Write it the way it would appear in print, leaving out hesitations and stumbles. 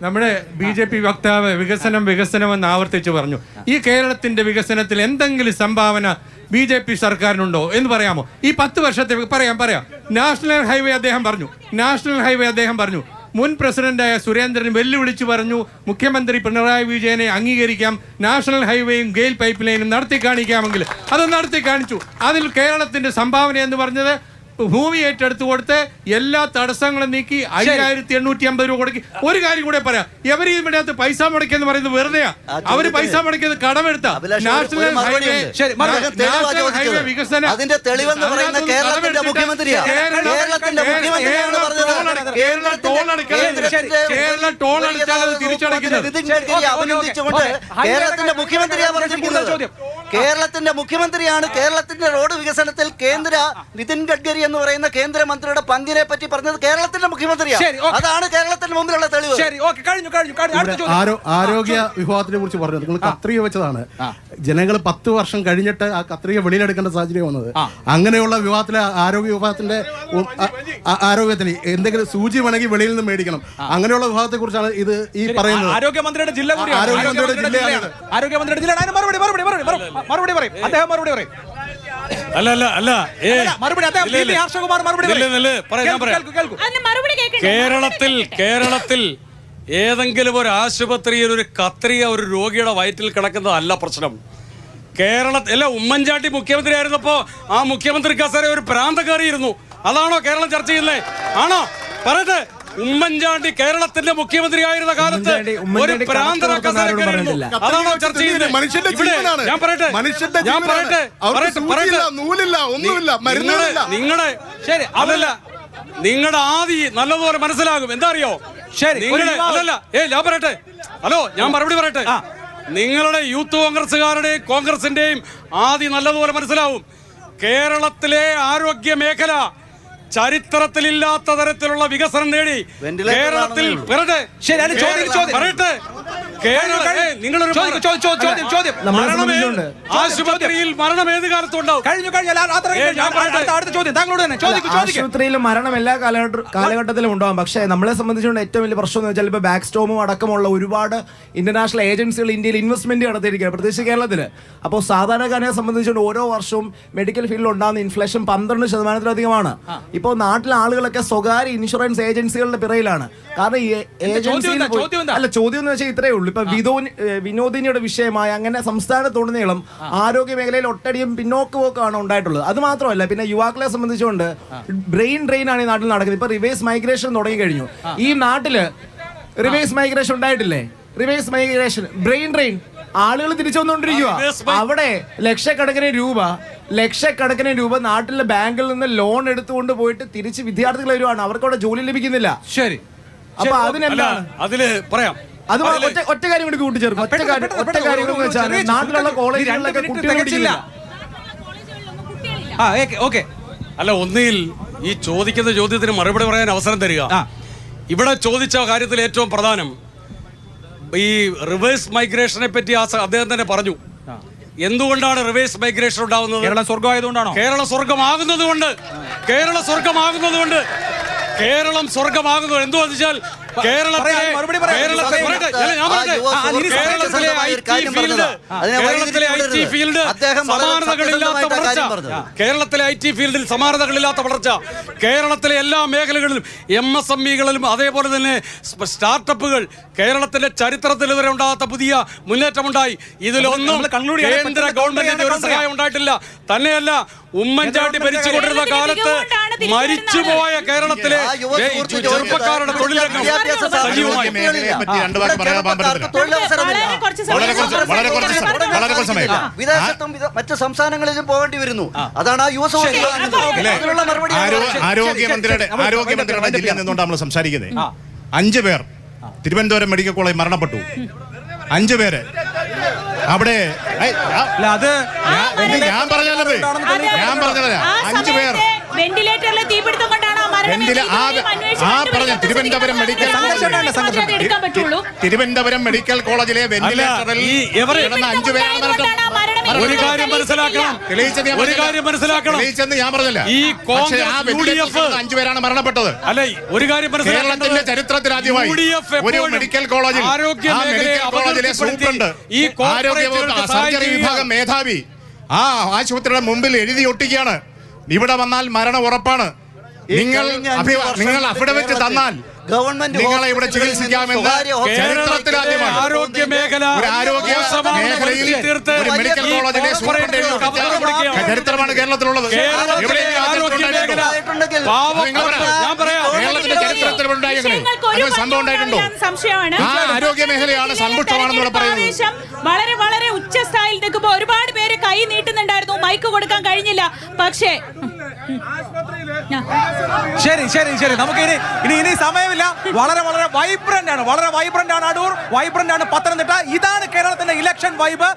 നമ്മുടെ BJP വക്താവ് വികസനമെന്ന് ആവർത്തിച്ച് പറഞ്ഞു. ഈ കേരളത്തിന്റെ വികസനത്തിൽ എന്തെങ്കിലും സംഭാവന BJP സർക്കാരിനുണ്ടോ എന്ന് പറയാമോ? ഈ 10 വർഷത്തെ പറയാം. നാഷണൽ ഹൈവേ അദ്ദേഹം പറഞ്ഞു. മുൻ പ്രസിഡന്റായ സുരേന്ദ്രൻ വെല്ലുവിളിച്ചു പറഞ്ഞു, മുഖ്യമന്ത്രി പിണറായി വിജയനെ അംഗീകരിക്കാം, നാഷണൽ ഹൈവേയും ഗെയിൽ പൈപ്പ് ലൈനും നടത്തി കാണിക്കാമെങ്കിൽ അത് നടത്തി കാണിച്ചു. അതിൽ കേരളത്തിന്റെ സംഭാവന എന്ന് പറഞ്ഞത് ഭൂമി ഏറ്റെടുത്ത് കൊടുത്ത് എല്ലാ തടസ്സങ്ങളും നീക്കി 5850 രൂപ കൊടുക്കി. ഒരു കാര്യം കൂടെ പറയാം, എവർ ഇതിനകത്ത് പൈസ മുടക്കിയെന്ന് പറയുന്നത് വെറുതെയാ. അവര് പൈസ മുടക്കിയത് കടമെടുത്ത നാഷണൽ ഹൈവേ വികസനം അതിന്റെ തെളിവെന്ന് പറയുന്ന കേരളത്തിന്റെ മുഖ്യമന്ത്രിയാണ്. കേരള ടോൾ അടിച്ചാൽ അത് തിരിച്ചടയ്ക്കുന്നത് അഭിനന്ദിച്ചുകൊണ്ട് കേരളത്തിന്റെ മുഖ്യമന്ത്രിയാണ് പറഞ്ഞിരിക്കുന്നത്. കേരളത്തിന്റെ മുഖ്യമന്ത്രിയാണ് കേരളത്തിന്റെ റോഡ് വികസനത്തിൽ നിതിൻ ഗഡ്കരി എന്ന് പറയുന്ന കേന്ദ്രമന്ത്രിയുടെ പങ്കിനെ പറ്റി പറഞ്ഞത് കേരളത്തിന്റെ മുഖ്യമന്ത്രിയാണ്. അതാണ് കേരളത്തിന്റെ മുമ്പിലുള്ള തെളിവ്. ആരോഗ്യ വിഭാഗത്തിനെ കുറിച്ച് പറഞ്ഞത് നിങ്ങൾ കത്രിക വെച്ചതാണ്. ജനങ്ങൾ 10 വർഷം കഴിഞ്ഞിട്ട് ആ കത്രിക വെളിയിലെടുക്കേണ്ട സാഹചര്യം വന്നത്. അങ്ങനെയുള്ള വിഭാഗത്തിലെ ആരോഗ്യ വിഭാഗത്തിന്റെ ആരോഗ്യത്തിന് എന്തെങ്കിലും സൂചി വേണമെങ്കിൽ വെളിയിൽ നിന്ന് മേടിക്കണം. അങ്ങനെയുള്ള വിഭാഗത്തെ കുറിച്ചാണ് ഇത് ഈ പറയുന്നത്. ആരോഗ്യമന്ത്രിയുടെ ജില്ല മറുപടി പറയും. അദ്ദേഹം മറുപടി പറയും. കേരളത്തിൽ ഏതെങ്കിലും ഒരു ആശുപത്രിയിൽ ഒരു കത്രിക ഒരു രോഗിയുടെ വയറ്റിൽ കിടക്കുന്നതല്ല പ്രശ്നം. കേരളത്തിൽ ഉമ്മൻചാണ്ടി മുഖ്യമന്ത്രി ആയിരുന്നപ്പോ ആ മുഖ്യമന്ത്രി കസേര ഒരു പ്രാന്തക്കാരിയിരുന്നു. അതാണോ കേരളം ചർച്ച ചെയ്യുന്നത്? ആണോ? പറയട്ടെ. ഉമ്മൻചാണ്ടി കേരളത്തിന്റെ മുഖ്യമന്ത്രി ആയിരുന്ന കാലത്ത് ഒരു പ്രാന്തന കസേരക്കാരിയിരുന്നു. അതാണോ ചർച്ച ചെയ്യുന്നത്? ഞാൻ പറയട്ടെ. നിങ്ങളുടെ ആദി നല്ലതുപോലെ മനസ്സിലാകും. എന്താ അറിയോ? ഞാൻ പറയട്ടെ. ഹലോ, ഞാൻ മറുപടി പറയട്ടെ. നിങ്ങളുടെ യൂത്ത് കോൺഗ്രസുകാരുടെയും കോൺഗ്രസിന്റെയും ആദി നല്ലതുപോലെ മനസ്സിലാവും. കേരളത്തിലെ ആരോഗ്യ മേഖല ചരിത്രത്തിലില്ലാത്ത തരത്തിലുള്ള വികസനം നേടി കേരളത്തിൽ ആശുപത്രിയിൽ മരണം ഏത് കാലത്തും ഉണ്ടാവും. ആശുപത്രിയിൽ മരണം എല്ലാ കാലഘട്ടത്തിലും ഉണ്ടാവും. പക്ഷേ നമ്മളെ സംബന്ധിച്ചുകൊണ്ട് ഏറ്റവും വലിയ പ്രശ്നം എന്ന് വെച്ചാൽ ഇപ്പൊ ബാക്ക് സ്റ്റോമും അടക്കമുള്ള ഒരുപാട് ഇന്റർനാഷണൽ ഏജൻസികൾ ഇന്ത്യയിൽ ഇൻവെസ്റ്റ്മെന്റ് നടത്തിയിരിക്കുകയാണ്, പ്രത്യേകിച്ച് കേരളത്തിൽ. അപ്പോൾ സാധാരണക്കാരനെ സംബന്ധിച്ചുകൊണ്ട് ഓരോ വർഷവും മെഡിക്കൽ ഫീൽഡിൽ ഉണ്ടാകുന്ന ഇൻഫ്ലേഷൻ 12% ഇപ്പോൾ നാട്ടിലെ ആളുകളൊക്കെ സ്വകാര്യ ഇൻഷുറൻസ് ഏജൻസികളുടെ പിറയിലാണ്. കാരണം ഈ ഏജൻസിയിൽ അല്ല, ചോദ്യം എന്ന് വെച്ചാൽ ഇത്രയേ ഉള്ളൂ. ഇപ്പൊ വിനോദിനിയുടെ വിഷയമായ അങ്ങനെ സംസ്ഥാനത്തുടനീളം ആരോഗ്യ മേഖലയിൽ ഒട്ടടിയും പിന്നോക്കമാണ് ഉണ്ടായിട്ടുള്ളത്. അത് മാത്രമല്ല, പിന്നെ യുവാക്കളെ സംബന്ധിച്ചുകൊണ്ട് ബ്രെയിൻ ഡ്രെയിൻ ആണ് ഈ നാട്ടിൽ നടക്കുന്നത്. ഇപ്പൊ റിവേഴ്സ് മൈഗ്രേഷൻ തുടങ്ങി കഴിഞ്ഞു. ഈ നാട്ടില് റിവേഴ്സ് മൈഗ്രേഷൻ ഉണ്ടായിട്ടില്ലേ? റിവേഴ്സ് മൈഗ്രേഷൻ, ബ്രെയിൻ ഡ്രെയിൻ, ആളുകൾ തിരിച്ചു വന്നുകൊണ്ടിരിക്കുക. അവിടെ ലക്ഷക്കണക്കിന് രൂപ നാട്ടിലെ ബാങ്കിൽ നിന്ന് ലോൺ എടുത്തുകൊണ്ട് പോയിട്ട് തിരിച്ച് വിദ്യാർത്ഥികൾ വരുവാണ്. അവർക്ക് അവിടെ ജോലി ലഭിക്കുന്നില്ല. ശരി, അപ്പൊ അതിനെന്താണ് അതില് പറയാം. അത് ഒറ്റ കാര്യം കൂടി കൂട്ടിച്ചേർക്കും. ഒറ്റ കാര്യം വെച്ചാൽ നാട്ടിലുള്ള കോളേജുകളിലൊക്കെ കുട്ടികളില്ല. അല്ല, ഒന്നുകിൽ ഈ ചോദിക്കുന്ന ചോദ്യത്തിന് മറുപടി പറയാൻ അവസരം തരിക. ഇവിടെ ചോദിച്ച കാര്യത്തിൽ ഏറ്റവും പ്രധാനം ഈ റിവേഴ്സ് മൈഗ്രേഷനെ പറ്റി അദ്ദേഹം തന്നെ പറഞ്ഞു. എന്തുകൊണ്ടാണ് റിവേഴ്സ് മൈഗ്രേഷൻ ഉണ്ടാവുന്നത്? കേരളം സ്വർഗമായതുകൊണ്ടാണോ? കേരളം സ്വർഗമാകുന്നത് കൊണ്ട് എന്തുവാ വെച്ചാൽ കേരളത്തിലെ ഐ ടി ഫീൽഡിൽ സമാനതകളില്ലാത്ത വളർച്ച, കേരളത്തിലെ എല്ലാ മേഖലകളിലും MSMEകളിലും അതേപോലെ തന്നെ സ്റ്റാർട്ടപ്പുകൾ, കേരളത്തിന്റെ ചരിത്രത്തിൽ ഇതുവരെ ഉണ്ടാകാത്ത പുതിയ മുന്നേറ്റമുണ്ടായി. ഇതിലൊന്നും കേന്ദ്ര ഗവൺമെന്റിന്റെ ഒരു സഹായം ഉണ്ടായിട്ടില്ല. തന്നെയല്ല, ഉമ്മൻചാണ്ടി ഭരിച്ചുകൊണ്ടിരുന്ന കാലത്ത് മരിച്ചുപോയ കേരളത്തിലെ ചെറുപ്പക്കാരുടെ തൊഴിലരംഗം സജീവമായി. വിദേശത്തും മറ്റു സംസ്ഥാനങ്ങളിലും പോകേണ്ടി വരുന്നു. അതാണ് ആ യുവ ആരോഗ്യമന്ത്രിയുടെ ജില്ലയിൽ നിന്നുകൊണ്ട് നമ്മൾ സംസാരിക്കുന്നത്. 5 പേർ തിരുവനന്തപുരം മെഡിക്കൽ കോളേജ് മരണപ്പെട്ടു. 5 പേര് അവിടെ. ഞാൻ പറഞ്ഞത് 5 പേർ തിരുവനന്തപുരം മെഡിക്കൽ കോളേജിലെ വെന്റിലേറ്ററിൽ 5 പേരാണ്. ഒരു കാര്യം മനസ്സിലാക്കണം. തെളിയിച്ചത് ഞാൻ ഒരു പറഞ്ഞില്ല. കാര്യം മനസ്സിലാക്കണം. തെളിയിച്ചെന്ന് ഞാൻ പറഞ്ഞില്ല. ഈ പക്ഷേ ആ കോൺഗ്രസ് വെടിയേറ്റ് 5 പേരാണ് മരണപ്പെട്ടത്. അല്ല, ഒരു കാര്യം കേരളത്തിന്റെ ചരിത്രത്തിൽ ആദ്യമായി ഒരു മെഡിക്കൽ കോളേജിൽ ആരോഗ്യ ആ മെഡിക്കൽ കോളേജിലെ സൂപ്രണ്ട് ആരോഗ്യ സർജറി വിഭാഗം മേധാവി ആ ആശുപത്രിയുടെ മുമ്പിൽ എഴുതി ഒട്ടിക്കുകയാണ്, ഇവിടെ വന്നാൽ മരണം ഉറപ്പാണ്. നിങ്ങൾ അഫിഡവിറ്റ് തന്നാൽ ഗവൺമെന്റ് നിങ്ങളെ ഇവിടെ ചികിത്സിക്കാമെന്ന് ചരിത്രത്തിൽ ആദ്യമാണ്. ആരോഗ്യ മേഖല ഒരു ആരോഗ്യ മേഖലയിൽ ഒരു മെഡിക്കൽ കോളേജിലെ സൂപ്രണ്ട് എഴുതി ഒട്ടിച്ച ചരിത്രമാണ് കേരളത്തിലുള്ളത്. കേരളത്തിന്റെ ചരിത്രത്തിൽ സംഭവം ഉണ്ടായിട്ടുണ്ടോ? ആ ആരോഗ്യ മേഖലയാണ് സമ്പുഷ്ടമാണെന്ന് പറയുന്നത്. വളരെ വളരെ ഉച്ച സ്ഥായിൽ നിൽക്കുമ്പോ ഒരുപാട് പേര് കൈ നീട്ടുന്നുണ്ടായിരുന്നു, മൈക്ക് കൊടുക്കാൻ കഴിഞ്ഞില്ല. പക്ഷേ ശരി ശരി ശരി, നമുക്ക് ഇനി സമയമില്ല. വളരെ വളരെ വൈബ്രന്റ് ആണ്, വളരെ വൈബ്രന്റ് ആണ് അടൂർ, വൈബ്രന്റ് ആണ് പത്തനംതിട്ട. ഇതാണ് കേരളത്തിന്റെ ഇലക്ഷൻ വൈബ്.